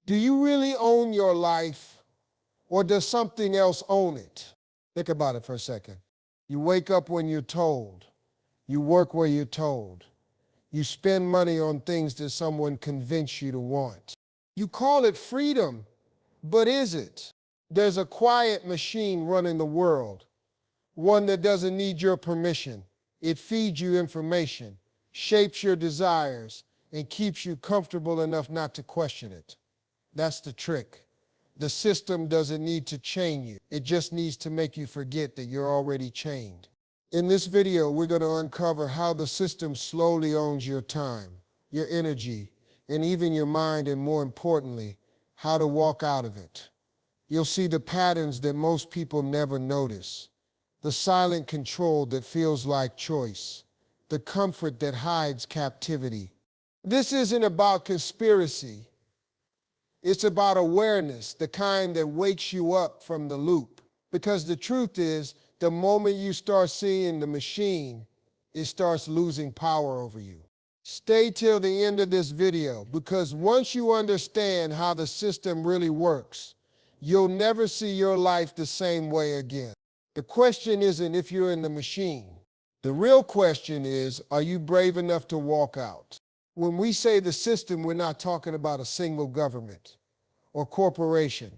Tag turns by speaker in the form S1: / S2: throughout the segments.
S1: Do you really own your life, or does something else own it? Think about it for a second. You wake up when you're told. You work where you're told. You spend money on things that someone convinced you to want. You call it freedom, but is it? There's a quiet machine running the world, one that doesn't need your permission. It feeds you information, shapes your desires, and keeps you comfortable enough not to question it. That's the trick. The system doesn't need to chain you. It just needs to make you forget that you're already chained. In this video, we're going to uncover how the system slowly owns your time, your energy, and even your mind, and more importantly, how to walk out of it. You'll see the patterns that most people never notice, the silent control that feels like choice, the comfort that hides captivity. This isn't about conspiracy. It's about awareness, the kind that wakes you up from the loop. Because the truth is, the moment you start seeing the machine, it starts losing power over you. Stay till the end of this video, because once you understand how the system really works, you'll never see your life the same way again. The question isn't if you're in the machine. The real question is, are you brave enough to walk out? When we say the system, we're not talking about a single government or corporation.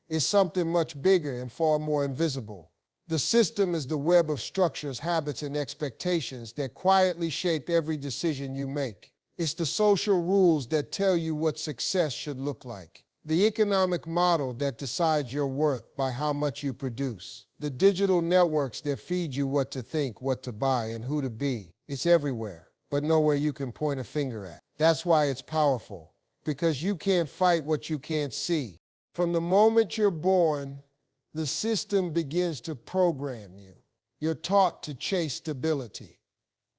S1: It's something much bigger and far more invisible. The system is the web of structures, habits, and expectations that quietly shape every decision you make. It's the social rules that tell you what success should look like. The economic model that decides your worth by how much you produce. The digital networks that feed you what to think, what to buy, and who to be. It's everywhere, but nowhere you can point a finger at. That's why it's powerful, because you can't fight what you can't see. From the moment you're born, the system begins to program you. You're taught to chase stability,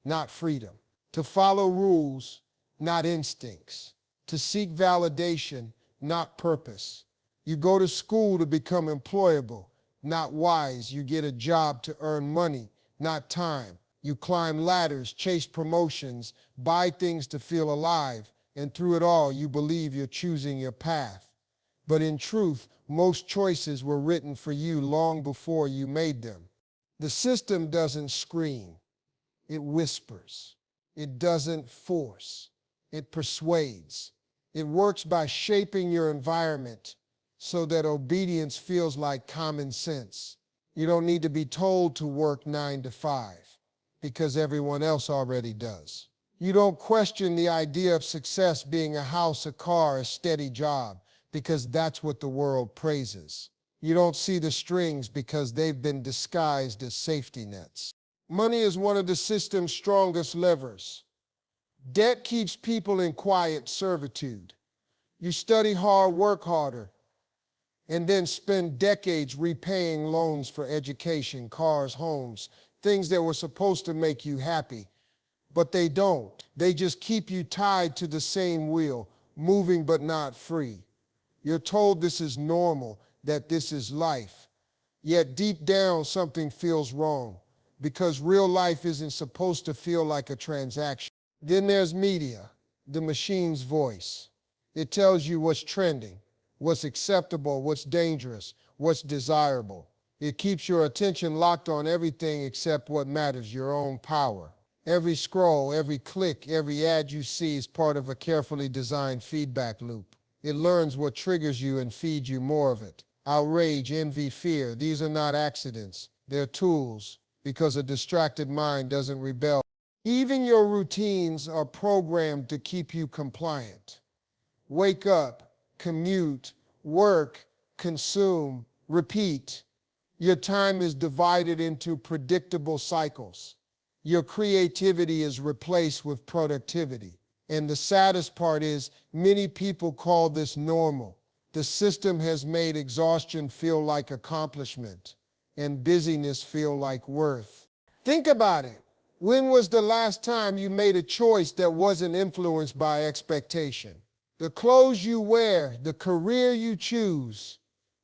S1: not freedom. To follow rules, not instincts. To seek validation, not purpose. You go to school to become employable, not wise. You get a job to earn money, not time. You climb ladders, chase promotions, buy things to feel alive, and through it all, you believe you're choosing your path. But in truth, most choices were written for you long before you made them. The system doesn't scream. It whispers. It doesn't force. It persuades. It works by shaping your environment so that obedience feels like common sense. You don't need to be told to work 9 to 5 because everyone else already does. You don't question the idea of success being a house, a car, a steady job, because that's what the world praises. You don't see the strings because they've been disguised as safety nets. Money is one of the system's strongest levers. Debt keeps people in quiet servitude. You study hard, work harder, and then spend decades repaying loans for education, cars, homes, things that were supposed to make you happy. But they don't. They just keep you tied to the same wheel, moving but not free. You're told this is normal, that this is life. Yet deep down, something feels wrong, because real life isn't supposed to feel like a transaction. Then there's media, the machine's voice. It tells you what's trending, what's acceptable, what's dangerous, what's desirable. It keeps your attention locked on everything except what matters, your own power. Every scroll, every click, every ad you see is part of a carefully designed feedback loop. It learns what triggers you and feeds you more of it. Outrage, envy, fear, these are not accidents. They're tools, because a distracted mind doesn't rebel. Even your routines are programmed to keep you compliant. Wake up, commute, work, consume, repeat. Your time is divided into predictable cycles. Your creativity is replaced with productivity. And the saddest part is, many people call this normal. The system has made exhaustion feel like accomplishment and busyness feel like worth. Think about it. When was the last time you made a choice that wasn't influenced by expectation? The clothes you wear, the career you choose,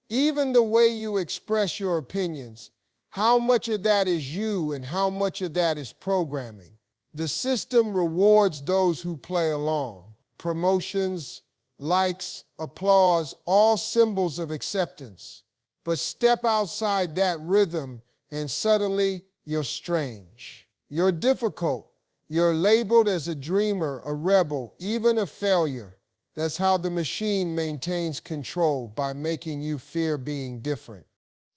S1: even the way you express your opinions, how much of that is you and how much of that is programming? The system rewards those who play along. Promotions, likes, applause, all symbols of acceptance. But step outside that rhythm and suddenly you're strange. You're difficult. You're labeled as a dreamer, a rebel, even a failure. That's how the machine maintains control, by making you fear being different.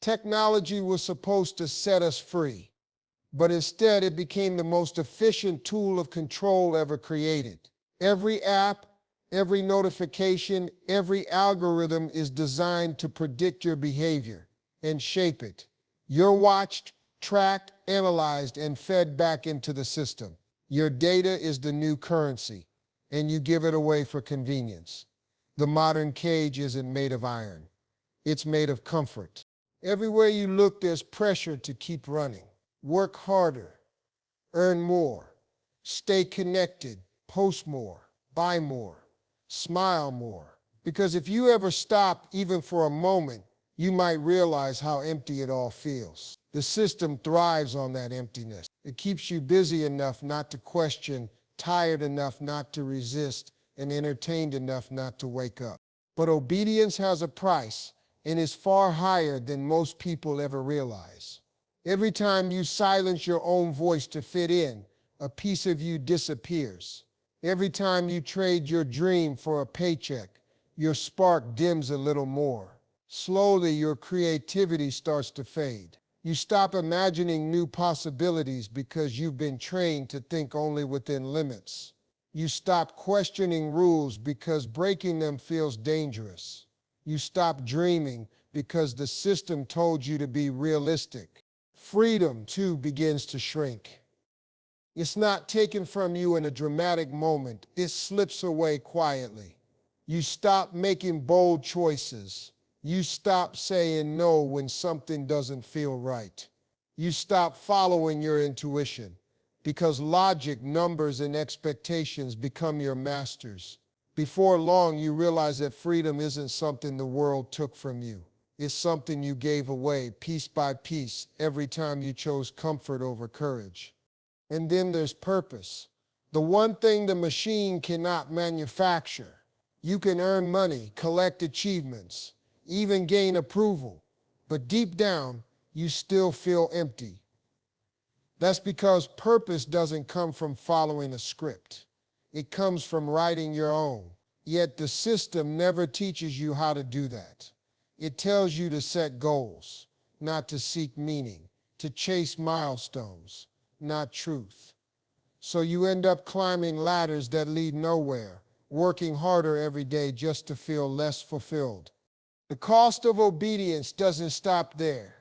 S1: Technology was supposed to set us free, but instead it became the most efficient tool of control ever created. Every app, every notification, every algorithm is designed to predict your behavior and shape it. You're watched, tracked, analyzed, and fed back into the system. Your data is the new currency, and you give it away for convenience. The modern cage isn't made of iron. It's made of comfort. Everywhere you look, there's pressure to keep running. Work harder, earn more, stay connected, post more, buy more, smile more. Because if you ever stop, even for a moment, you might realize how empty it all feels. The system thrives on that emptiness. It keeps you busy enough not to question, tired enough not to resist, and entertained enough not to wake up. But obedience has a price and is far higher than most people ever realize. Every time you silence your own voice to fit in, a piece of you disappears. Every time you trade your dream for a paycheck, your spark dims a little more. Slowly, your creativity starts to fade. You stop imagining new possibilities because you've been trained to think only within limits. You stop questioning rules because breaking them feels dangerous. You stop dreaming because the system told you to be realistic. Freedom, too, begins to shrink. It's not taken from you in a dramatic moment. It slips away quietly. You stop making bold choices. You stop saying no when something doesn't feel right. You stop following your intuition because logic, numbers, and expectations become your masters. Before long, you realize that freedom isn't something the world took from you. It's something you gave away piece by piece every time you chose comfort over courage. And then there's purpose, the one thing the machine cannot manufacture. You can earn money, collect achievements, even gain approval, but deep down, you still feel empty. That's because purpose doesn't come from following a script. It comes from writing your own. Yet the system never teaches you how to do that. It tells you to set goals, not to seek meaning, to chase milestones, not truth. So you end up climbing ladders that lead nowhere, working harder every day just to feel less fulfilled. The cost of obedience doesn't stop there.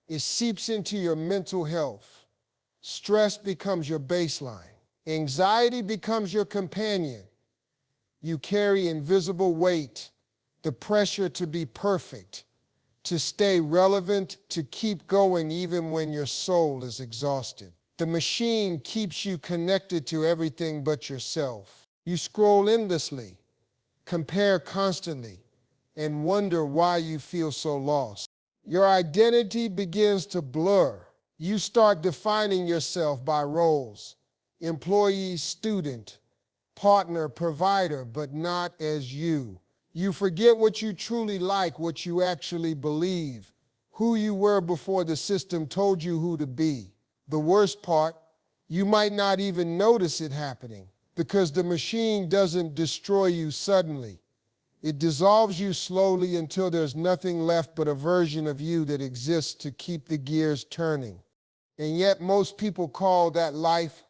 S1: It seeps into your mental health. Stress becomes your baseline. Anxiety becomes your companion. You carry invisible weight, the pressure to be perfect, to stay relevant, to keep going even when your soul is exhausted. The machine keeps you connected to everything but yourself. You scroll endlessly, compare constantly, and wonder why you feel so lost. Your identity begins to blur. You start defining yourself by roles: employee, student, partner, provider, but not as you. You forget what you truly like, what you actually believe, who you were before the system told you who to be. The worst part, you might not even notice it happening because the machine doesn't destroy you suddenly. It dissolves you slowly until there's nothing left but a version of you that exists to keep the gears turning. And yet most people call that life.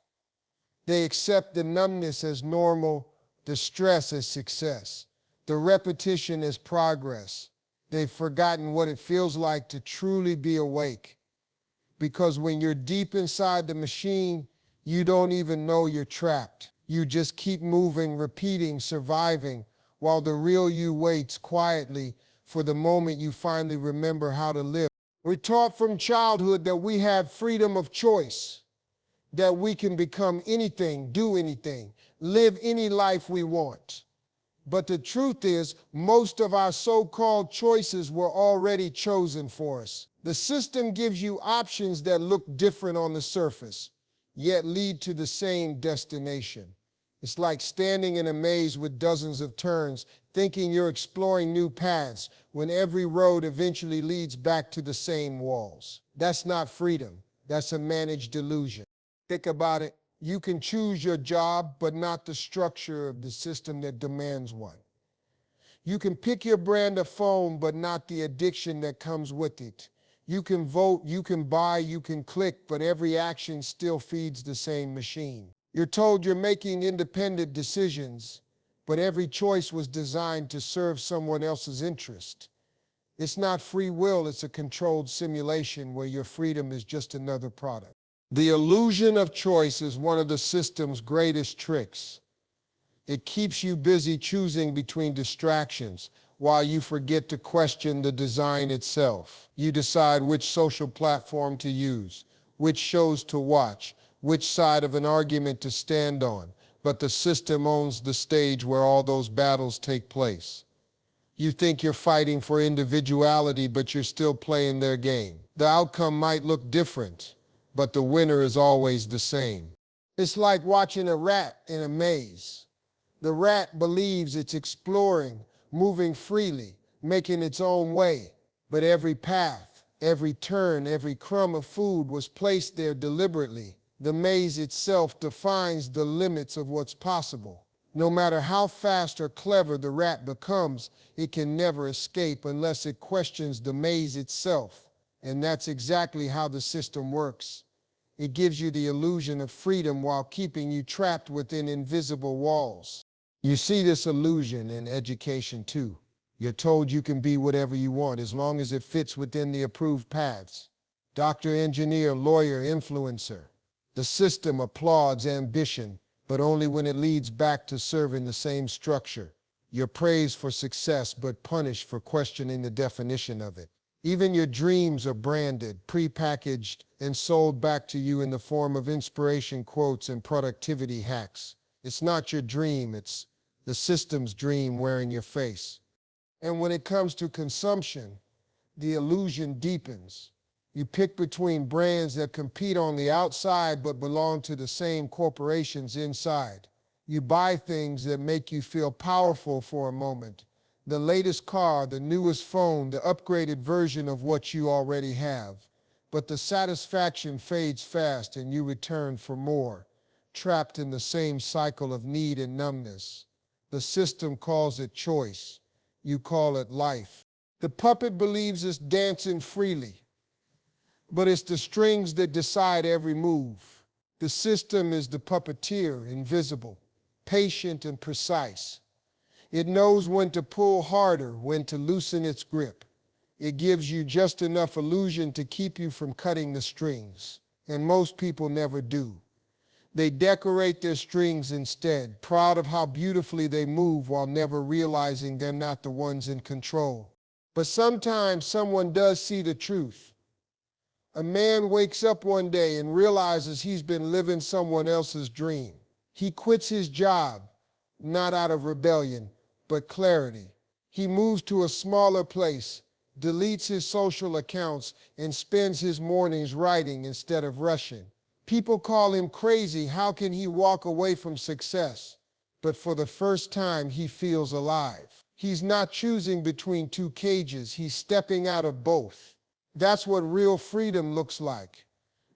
S1: They accept the numbness as normal, the stress as success, the repetition as progress. They've forgotten what it feels like to truly be awake. Because when you're deep inside the machine, you don't even know you're trapped. You just keep moving, repeating, surviving, while the real you waits quietly for the moment you finally remember how to live. We're taught from childhood that we have freedom of choice, that we can become anything, do anything, live any life we want. But the truth is, most of our so-called choices were already chosen for us. The system gives you options that look different on the surface, yet lead to the same destination. It's like standing in a maze with dozens of turns, thinking you're exploring new paths when every road eventually leads back to the same walls. That's not freedom. That's a managed delusion. Think about it. You can choose your job, but not the structure of the system that demands one. You can pick your brand of phone, but not the addiction that comes with it. You can vote, you can buy, you can click, but every action still feeds the same machine. You're told you're making independent decisions, but every choice was designed to serve someone else's interest. It's not free will, it's a controlled simulation where your freedom is just another product. The illusion of choice is one of the system's greatest tricks. It keeps you busy choosing between distractions while you forget to question the design itself. You decide which social platform to use, which shows to watch, which side of an argument to stand on, but the system owns the stage where all those battles take place. You think you're fighting for individuality, but you're still playing their game. The outcome might look different, but the winner is always the same. It's like watching a rat in a maze. The rat believes it's exploring, moving freely, making its own way. But every path, every turn, every crumb of food was placed there deliberately. The maze itself defines the limits of what's possible. No matter how fast or clever the rat becomes, it can never escape unless it questions the maze itself. And that's exactly how the system works. It gives you the illusion of freedom while keeping you trapped within invisible walls. You see this illusion in education too. You're told you can be whatever you want as long as it fits within the approved paths. Doctor, engineer, lawyer, influencer. The system applauds ambition, but only when it leads back to serving the same structure. You're praised for success, but punished for questioning the definition of it. Even your dreams are branded, prepackaged, and sold back to you in the form of inspiration quotes and productivity hacks. It's not your dream, it's the system's dream wearing your face. And when it comes to consumption, the illusion deepens. You pick between brands that compete on the outside but belong to the same corporations inside. You buy things that make you feel powerful for a moment. The latest car, the newest phone, the upgraded version of what you already have. But the satisfaction fades fast and you return for more, trapped in the same cycle of need and numbness. The system calls it choice. You call it life. The puppet believes it's dancing freely, but it's the strings that decide every move. The system is the puppeteer, invisible, patient and precise. It knows when to pull harder, when to loosen its grip. It gives you just enough illusion to keep you from cutting the strings, and most people never do. They decorate their strings instead, proud of how beautifully they move while never realizing they're not the ones in control. But sometimes someone does see the truth. A man wakes up one day and realizes he's been living someone else's dream. He quits his job, not out of rebellion, but clarity. He moves to a smaller place, deletes his social accounts, and spends his mornings writing instead of rushing. People call him crazy. How can he walk away from success? But for the first time, he feels alive. He's not choosing between two cages. He's stepping out of both. That's what real freedom looks like.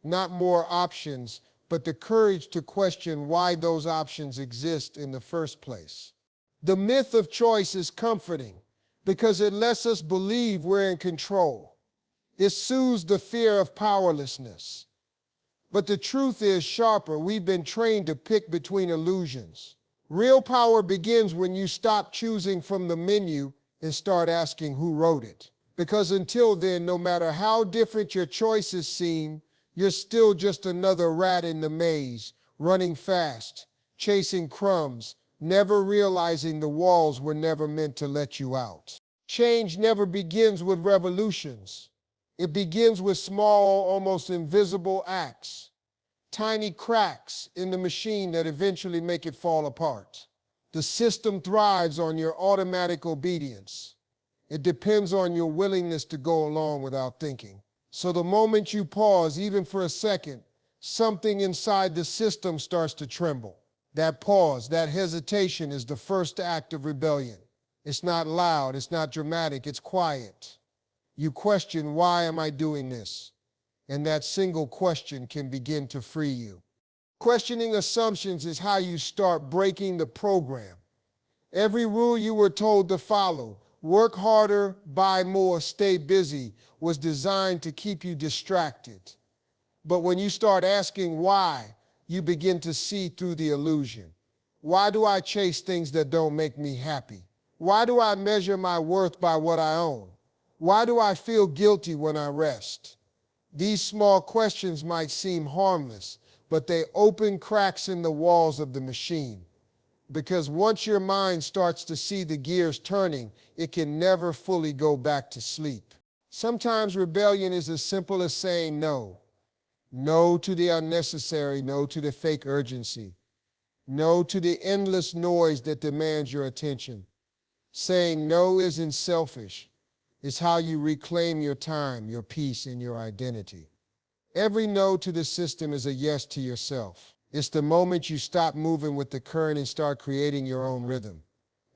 S1: Not more options, but the courage to question why those options exist in the first place. The myth of choice is comforting because it lets us believe we're in control. It soothes the fear of powerlessness. But the truth is sharper. We've been trained to pick between illusions. Real power begins when you stop choosing from the menu and start asking who wrote it. Because until then, no matter how different your choices seem, you're still just another rat in the maze, running fast, chasing crumbs, never realizing the walls were never meant to let you out. Change never begins with revolutions. It begins with small, almost invisible acts, tiny cracks in the machine that eventually make it fall apart. The system thrives on your automatic obedience. It depends on your willingness to go along without thinking. So the moment you pause, even for a second, something inside the system starts to tremble. That pause, that hesitation is the first act of rebellion. It's not loud, it's not dramatic, it's quiet. You question, why am I doing this? And that single question can begin to free you. Questioning assumptions is how you start breaking the program. Every rule you were told to follow, work harder, buy more, stay busy, was designed to keep you distracted. But when you start asking why, you begin to see through the illusion. Why do I chase things that don't make me happy? Why do I measure my worth by what I own? Why do I feel guilty when I rest? These small questions might seem harmless, but they open cracks in the walls of the machine. Because once your mind starts to see the gears turning, it can never fully go back to sleep. Sometimes rebellion is as simple as saying no. No to the unnecessary, no to the fake urgency, no to the endless noise that demands your attention. Saying no isn't selfish. It's how you reclaim your time, your peace, and your identity. Every no to the system is a yes to yourself. It's the moment you stop moving with the current and start creating your own rhythm.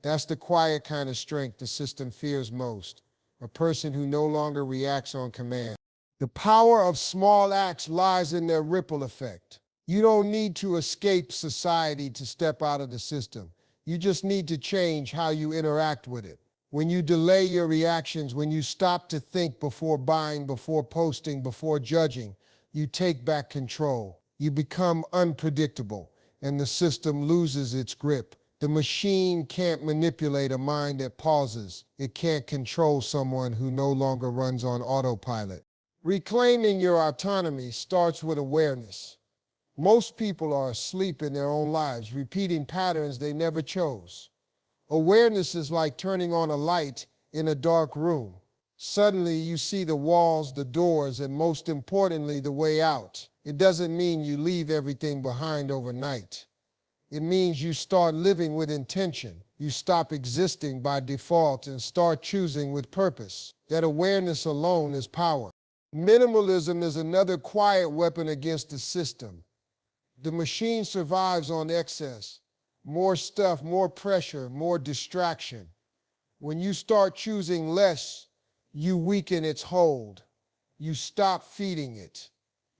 S1: That's the quiet kind of strength the system fears most. A person who no longer reacts on command. The power of small acts lies in their ripple effect. You don't need to escape society to step out of the system. You just need to change how you interact with it. When you delay your reactions, when you stop to think before buying, before posting, before judging, you take back control. You become unpredictable, and the system loses its grip. The machine can't manipulate a mind that pauses. It can't control someone who no longer runs on autopilot. Reclaiming your autonomy starts with awareness. Most people are asleep in their own lives, repeating patterns they never chose. Awareness is like turning on a light in a dark room. Suddenly you see the walls, the doors, and most importantly, the way out. It doesn't mean you leave everything behind overnight. It means you start living with intention. You stop existing by default and start choosing with purpose. That awareness alone is power. Minimalism is another quiet weapon against the system. The machine survives on excess. More stuff, more pressure, more distraction. When you start choosing less, you weaken its hold. You stop feeding it.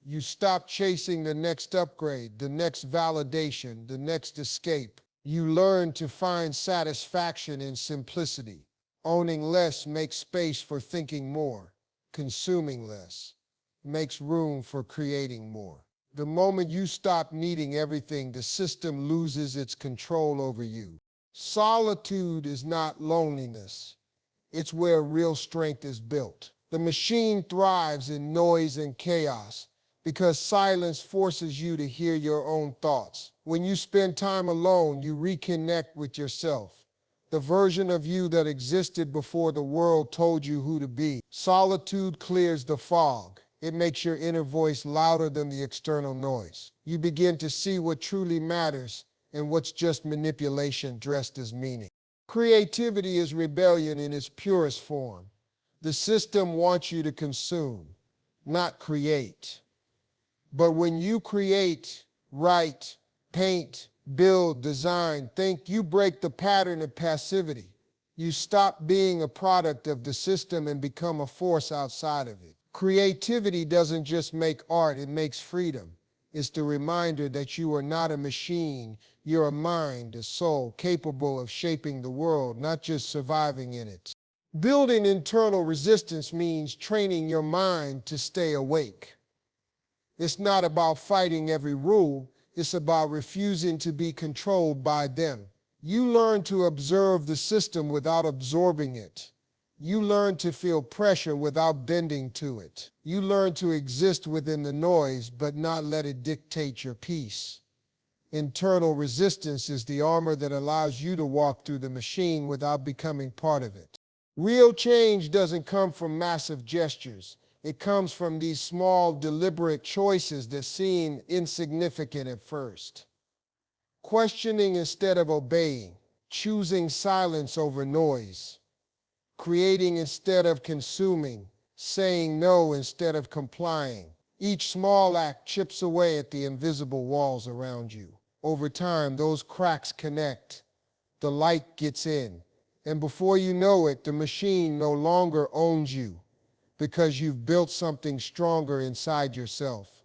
S1: You stop chasing the next upgrade, the next validation, the next escape. You learn to find satisfaction in simplicity. Owning less makes space for thinking more. Consuming less makes room for creating more. The moment you stop needing everything, the system loses its control over you. Solitude is not loneliness. It's where real strength is built. The machine thrives in noise and chaos because silence forces you to hear your own thoughts. When you spend time alone, you reconnect with yourself, the version of you that existed before the world told you who to be. Solitude clears the fog. It makes your inner voice louder than the external noise. You begin to see what truly matters and what's just manipulation dressed as meaning. Creativity is rebellion in its purest form. The system wants you to consume, not create. But when you create, write, paint, build, design, think, you break the pattern of passivity. You stop being a product of the system and become a force outside of it. Creativity doesn't just make art, it makes freedom. It's the reminder that you are not a machine, you're a mind, a soul, capable of shaping the world, not just surviving in it. Building internal resistance means training your mind to stay awake. It's not about fighting every rule, it's about refusing to be controlled by them. You learn to observe the system without absorbing it. You learn to feel pressure without bending to it. You learn to exist within the noise, but not let it dictate your peace. Internal resistance is the armor that allows you to walk through the machine without becoming part of it. Real change doesn't come from massive gestures. It comes from these small, deliberate choices that seem insignificant at first. Questioning instead of obeying, choosing silence over noise, creating instead of consuming, saying no instead of complying. Each small act chips away at the invisible walls around you. Over time, those cracks connect. The light gets in. And before you know it, the machine no longer owns you because you've built something stronger inside yourself.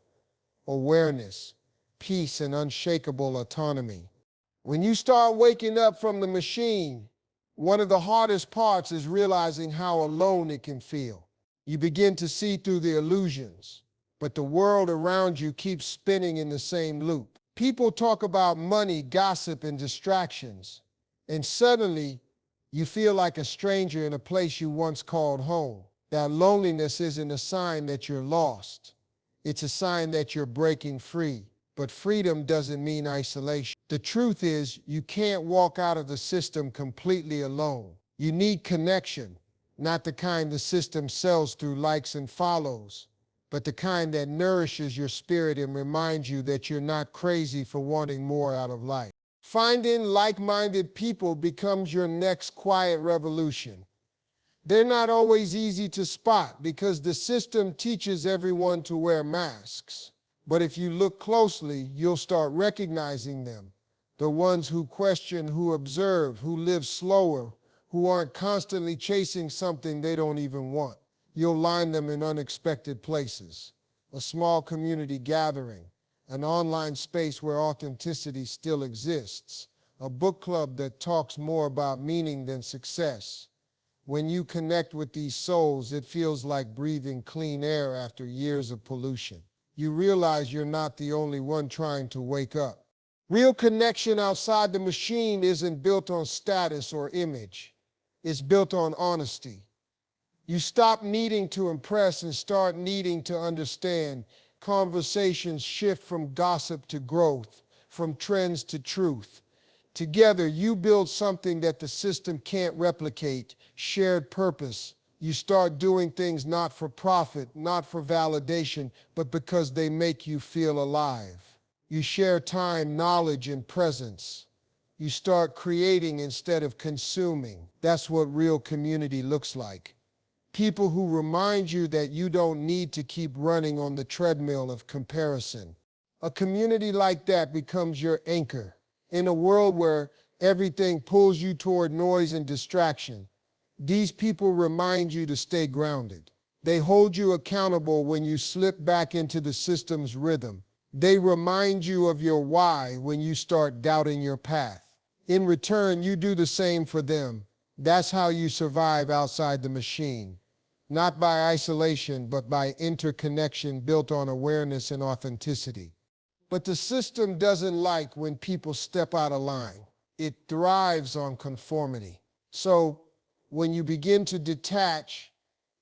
S1: Awareness, peace, and unshakable autonomy. When you start waking up from the machine, one of the hardest parts is realizing how alone it can feel. You begin to see through the illusions, but the world around you keeps spinning in the same loop. People talk about money, gossip, and distractions, and suddenly you feel like a stranger in a place you once called home. That loneliness isn't a sign that you're lost. It's a sign that you're breaking free. But freedom doesn't mean isolation. The truth is, you can't walk out of the system completely alone. You need connection, not the kind the system sells through likes and follows, but the kind that nourishes your spirit and reminds you that you're not crazy for wanting more out of life. Finding like-minded people becomes your next quiet revolution. They're not always easy to spot because the system teaches everyone to wear masks. But if you look closely, you'll start recognizing them. The ones who question, who observe, who live slower, who aren't constantly chasing something they don't even want. You'll line them in unexpected places. A small community gathering, an online space where authenticity still exists, a book club that talks more about meaning than success. When you connect with these souls, it feels like breathing clean air after years of pollution. You realize you're not the only one trying to wake up. Real connection outside the machine isn't built on status or image. It's built on honesty. You stop needing to impress and start needing to understand. Conversations shift from gossip to growth, from trends to truth. Together, you build something that the system can't replicate, shared purpose. You start doing things not for profit, not for validation, but because they make you feel alive. You share time, knowledge, and presence. You start creating instead of consuming. That's what real community looks like. People who remind you that you don't need to keep running on the treadmill of comparison. A community like that becomes your anchor. In a world where everything pulls you toward noise and distraction, these people remind you to stay grounded. They hold you accountable when you slip back into the system's rhythm. They remind you of your why when you start doubting your path. In return, you do the same for them. That's how you survive outside the machine. Not by isolation, but by interconnection built on awareness and authenticity. But the system doesn't like when people step out of line. It thrives on conformity. So when you begin to detach,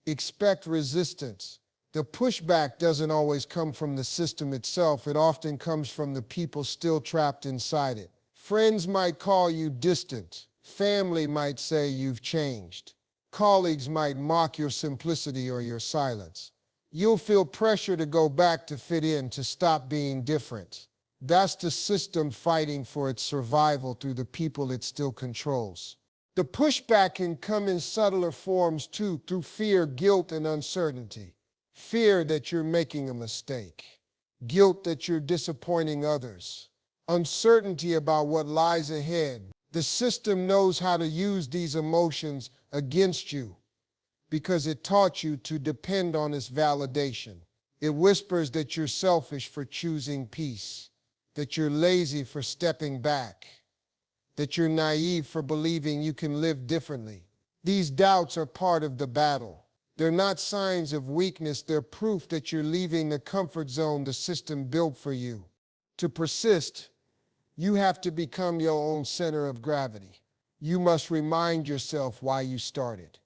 S1: expect resistance. The pushback doesn't always come from the system itself. It often comes from the people still trapped inside it. Friends might call you distant. Family might say you've changed. Colleagues might mock your simplicity or your silence. You'll feel pressure to go back to fit in, to stop being different. That's the system fighting for its survival through the people it still controls. The pushback can come in subtler forms too, through fear, guilt, and uncertainty. Fear that you're making a mistake. Guilt that you're disappointing others. Uncertainty about what lies ahead. The system knows how to use these emotions against you because it taught you to depend on its validation. It whispers that you're selfish for choosing peace, that you're lazy for stepping back, that you're naive for believing you can live differently. These doubts are part of the battle. They're not signs of weakness, they're proof that you're leaving the comfort zone the system built for you. To persist, you have to become your own center of gravity. You must remind yourself why you started.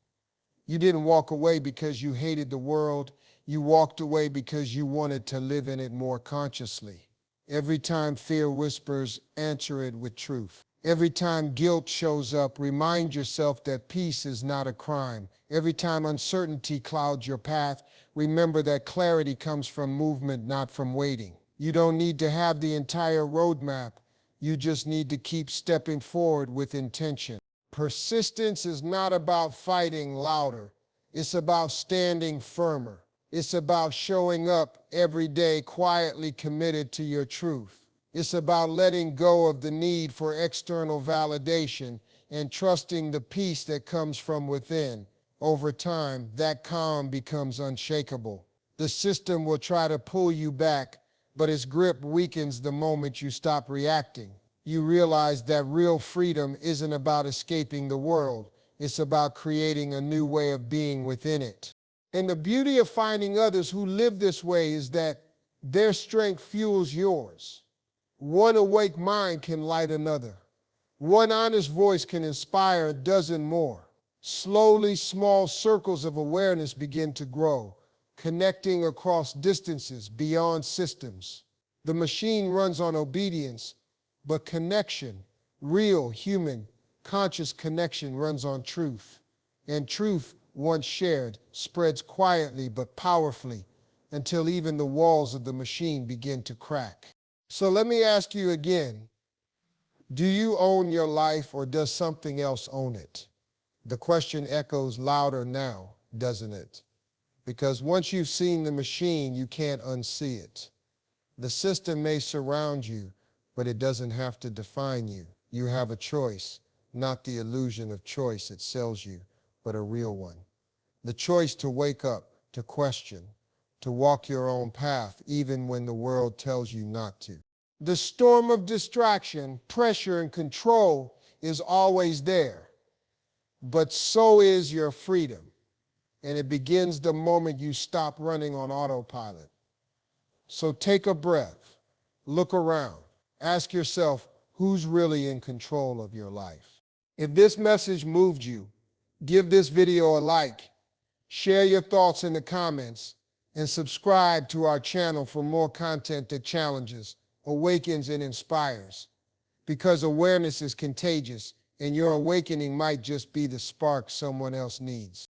S1: You didn't walk away because you hated the world. You walked away because you wanted to live in it more consciously. Every time fear whispers, answer it with truth. Every time guilt shows up, remind yourself that peace is not a crime. Every time uncertainty clouds your path, remember that clarity comes from movement, not from waiting. You don't need to have the entire roadmap. You just need to keep stepping forward with intention. Persistence is not about fighting louder. It's about standing firmer. It's about showing up every day quietly committed to your truth. It's about letting go of the need for external validation and trusting the peace that comes from within. Over time, that calm becomes unshakable. The system will try to pull you back, but its grip weakens the moment you stop reacting. You realize that real freedom isn't about escaping the world. It's about creating a new way of being within it. And the beauty of finding others who live this way is that their strength fuels yours. One awake mind can light another. One honest voice can inspire a dozen more. Slowly, small circles of awareness begin to grow, connecting across distances beyond systems. The machine runs on obedience, but connection, real, human, conscious connection runs on truth. And truth, once shared, spreads quietly but powerfully until even the walls of the machine begin to crack. So let me ask you again, do you own your life or does something else own it? The question echoes louder now, doesn't it? Because once you've seen the machine, you can't unsee it. The system may surround you, but it doesn't have to define you. You have a choice, not the illusion of choice it sells you, but a real one. The choice to wake up, to question, to walk your own path, even when the world tells you not to. The storm of distraction, pressure, and control is always there, but so is your freedom. And it begins the moment you stop running on autopilot. So take a breath, look around, ask yourself who's really in control of your life. If this message moved you, give this video a like, share your thoughts in the comments, and subscribe to our channel for more content that challenges, awakens, and inspires. Because awareness is contagious, and your awakening might just be the spark someone else needs.